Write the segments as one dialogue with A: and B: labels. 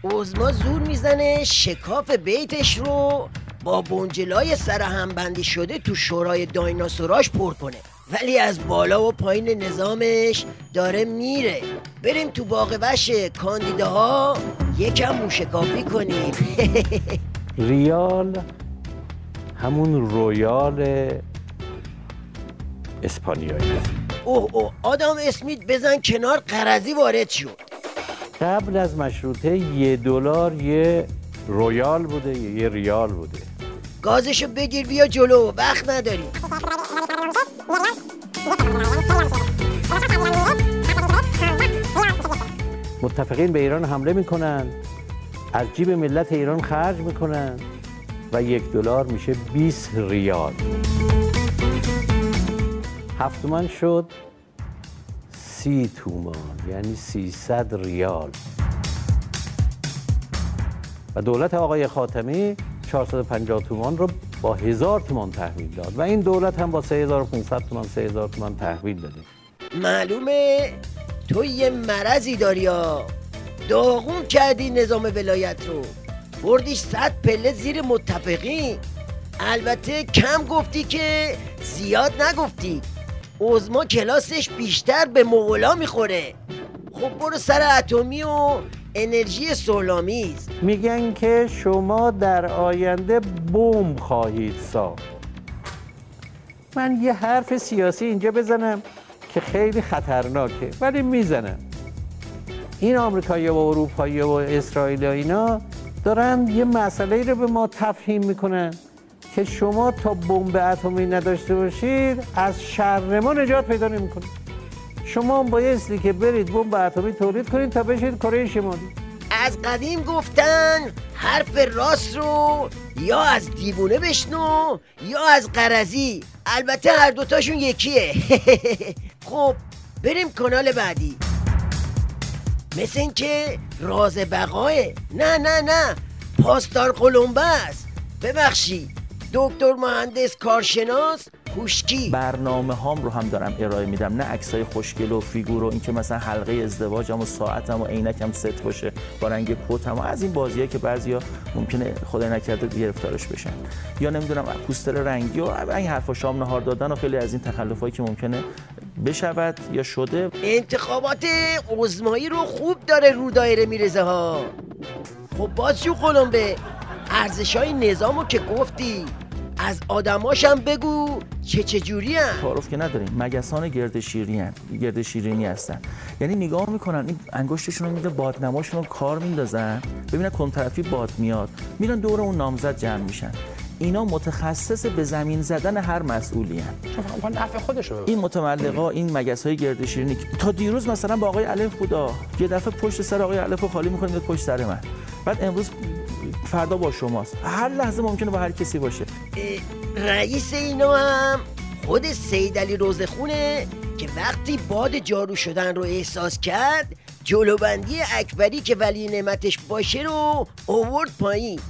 A: عظما زور میزنه شکاف بیتش رو با بنجلای سر هم بندی شده تو شورای دایناسوراش پر کنه، ولی از بالا و پایین نظامش داره میره. بریم تو باغ وحش کاندیداها یکم موشکافی کنیم.
B: ریال همون رویال اسپانیایی.
A: اوه آدم اسمیت بزن کنار، قرضی وارد شد.
B: قبل از مشروطه $1 یه رویال بوده، یه ریال بوده.
A: گازشو بگیر بیا جلو، وقت نداریم.
B: متفقین به ایران حمله میکنن، از جیب ملت ایران خرج میکنن و $1 میشه 20 ریال. 7 تومن شد 30 تومان، یعنی 300 ریال. و دولت آقای خاتمی 450 تومان رو با 1000 تومان تحویل داد و این دولت هم با 3500 تومان 3000 تومان تحویل داده.
A: معلومه تو یه مرضی داری ها. داغون کردی نظام ولایت رو، بردیش 100 پله زیر متفقین. البته کم گفتی که زیاد نگفتی. عظما کلاسش بیشتر به مغولا میخوره. خب برو سر اتمی و انرژی صلح‌آمیز.
B: میگن که شما در آینده بمب خواهید ساخت. من یه حرف سیاسی اینجا بزنم که خیلی خطرناکه، ولی میزنم. این آمریکایی‌ها و اروپایی‌ها و اسرائیلی‌ها اینا دارن یه مسئله رو به ما تفهیم میکنن که شما تا بمب اتمی نداشته باشید از شر ما نجات پیدا نمی‌کنید. شما بایستی که برید بمب اتمی تولید کنید تا بشید کره شمالی.
A: از قدیم گفتن حرف راست رو یا از دیوونه بشنو یا از قرضی. البته هر دوتاشون یکیه. خب بریم کانال بعدی. مثل این که راز بقاه. نه پاسدار قلمبس. ببخشید دکتر مهندس کارشناس کوشکی.
C: برنامه هام رو هم دارم ارائه میدم، نه عکسای خوشگل و فیگور و اینکه مثلا حلقه ازدواجم و ساعتم و عینکم ست باشه با رنگ کتم و از این بازیه که بعضیا ممکنه خدای نکرده گرفتارش بشن، یا نمیدونم پوستر رنگی و این حرفا، شام نهار دادن و خیلی از این تخلفایی که ممکنه بشود یا شده.
A: انتخابات عظمایی رو خوب داره رو دایره میرزه ها. خب باز جو قلمبه، ارزشای نظامو که گفتی، از آدماشم بگو چجوری هن؟
C: تعارف که نداریم، مگسان گرد شیرینی هستن. یعنی نگاه میکنن این انگشتشون رو میده بادنماشون رو کار میندازن، ببینن کدوم طرفی باد میاد، میرن دور اون نامزد جمع میشن. اینا متخصص به زمین زدن هر مسئولی هن.
D: چون فقط نفع خودشو ببینن.
C: این متملقا، این مگس‌های گرد شیرینی تا دیروز مثلا با آقای الف بودا، یه دفعه پشت سر آقای الف رو خالی می‌کنه میاد پشت سر من. بعد امروز فردا با شماست. هر لحظه ممکنه با هر کسی باشه.
A: رئیس اینا هم خود سید علی روزخونه که وقتی باد جارو شدن رو احساس کرد، جلوبندی اکبری که ولی نعمتش باشه رو آورد پایین.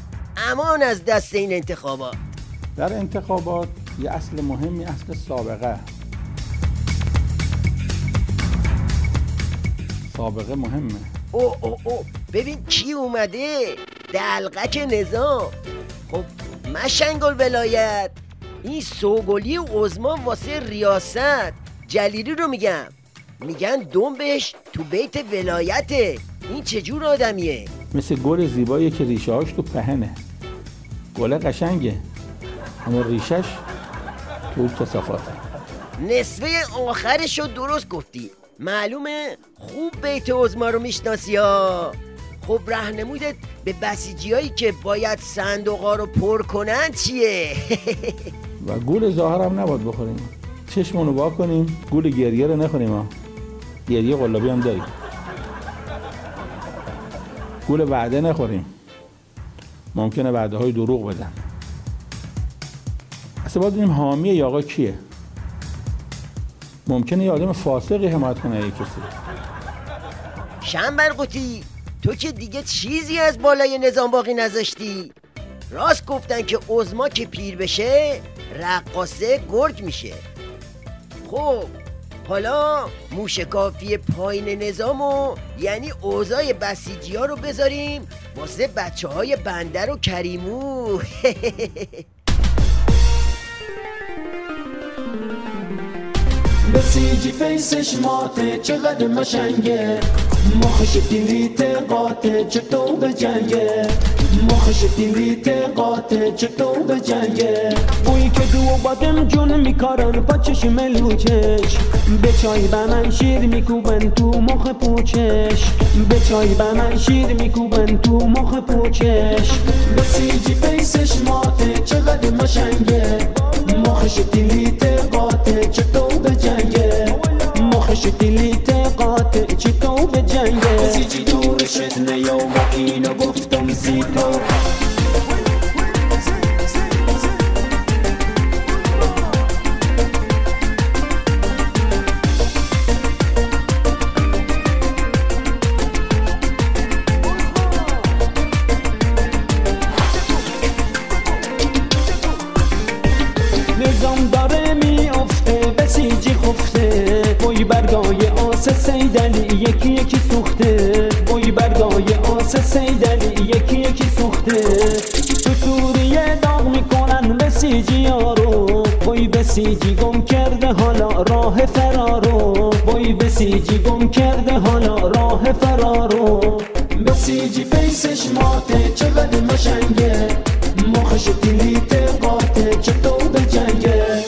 A: امان از دست این انتخابات.
E: در انتخابات یه اصل مهمی اصل سابقه مهمه.
A: او ببین کی اومده، دلقک نظام. خب مشنگل ولایت، این سوگلی عظما واسه ریاست جلیلی رو میگن دنبش تو بیت ولایته. این چجور آدمیه؟
E: مثل گل زیبایی که ریشه هاش تو پهنه. گله قشنگه اما ریشش تو کثافاته.
A: نصفه آخرش رو درست گفتی. معلومه خوب بیت عظما رو میشناسی ها. خب راهنمودت به بسیجیایی که باید صندوقا رو پر کنن چیه؟
E: و گول ظاهر هم نباید بخوریم، چشمونو وا کنیم، گول گریه رو نخوریم ها. گریه قلابی هم داریم. گول وعده نخوریم، ممکنه وعده های دروغ بدن. اصلا باید ببینیم حامی ی آقا کیه. ممکنه یه آدم فاسقی حمایت کنه یه کسی.
A: شنبرقوتی تو که دیگه چیزی از بالای نظام باقی نذاشتی. راست گفتن که عظما که پیر بشه رقاصه گرگ میشه. خب حالا موشکافی پایین نظامو یعنی اوضاع بسیجی ها رو بذاریم واسه بچه های بندر و کریمو.
D: بسیجی فیسش ماته چقدر مشنگه، مخش دیلیت قاطه چطور به جنگه، مخش دیلیت قاطه چطور به جنگه. بویی که دو بادم جون میکارن با چشم ملوچش، به چای به من شیر میکوبن تو مخ پوچش، به چای به من شیر میکوبن تو مخ پوچش. بسیجی فیسش ماته چقدر مشنگه، مخش دیلیت قاطه چطور به جنگه، مخش دیلیت قاطع چطور به جنگه. بسیجی دورشت نیا و اینو گفتم زیپا. نظام داره میافته بسیجی خفته، بوی برگای آس سیدلی یکی یکی سوخته، بوی برگای آس سیدلی یکی یکی سوخته. تو سوریه داغ میکنن بسیجی ها رو، بوی بسیجی گم کرده حالا راه فرارو، بوی بسیجی گم کرده حالا راه فرارو. بسیجی فیسش ماته چقدر مشنگه، مخش دیلیت قاطع چطور به جنگه.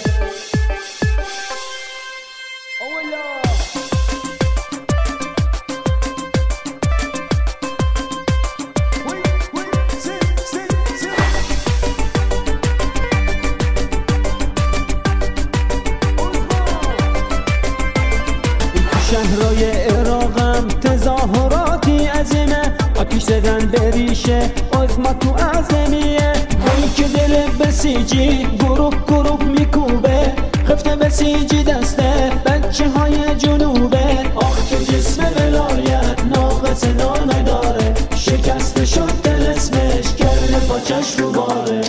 D: شهرهای عراقم تظاهراتی عظیمه، آتیش زدن به ریشه آزما تو عظمیه. بایی که دل بسیجی گروب گروب میکوبه، خفته بسیجی دسته بچه های جنوبه. آخ که جسم ولایت ناقص نانه داره، شکسته شد دل اسمش کرده پاچش رو باره.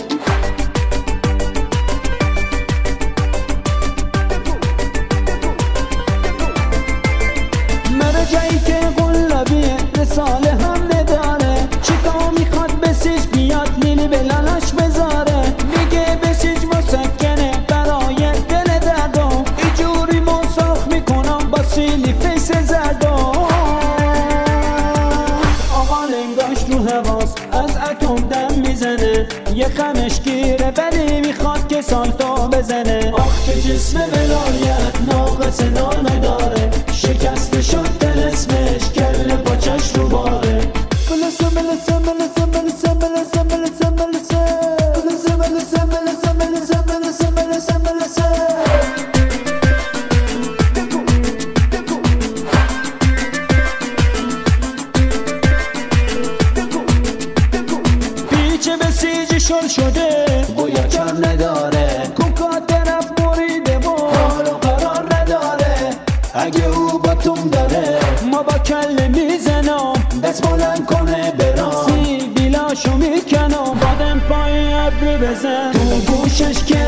D: جایی که قلابیه رساله هم نداره، چیکار میخواد بسیج بیاد لیلی به لالش بذاره. میگه بسیج مسکنه برای دل دردم، اینجوری مساخ میکنم با سیلی فیس زردم. آقا لنگاش رو حواس از اتم دم میزنه، یه خمش گیره ولی میخواد که سالتو بزنه. آخ که جسم ولایت ناقص نانه داره، شکسته شد دل اسمش کله پاچش رو باره. ملسه ملسه ملسه ملسه ملسه ملسه ملسه ملسه ملسه ملسه ملسه ملسه ملسه ملسه. پیچ بسیجی شل شده بویا کار نداره، کوکا طرف بریده و حال و قرار نداره. اگه او با توم داره ما با کله میزنم، دست بلند کنه برام سیبیلاشو میکنم. بادم پای ابری بزن تو گوشش که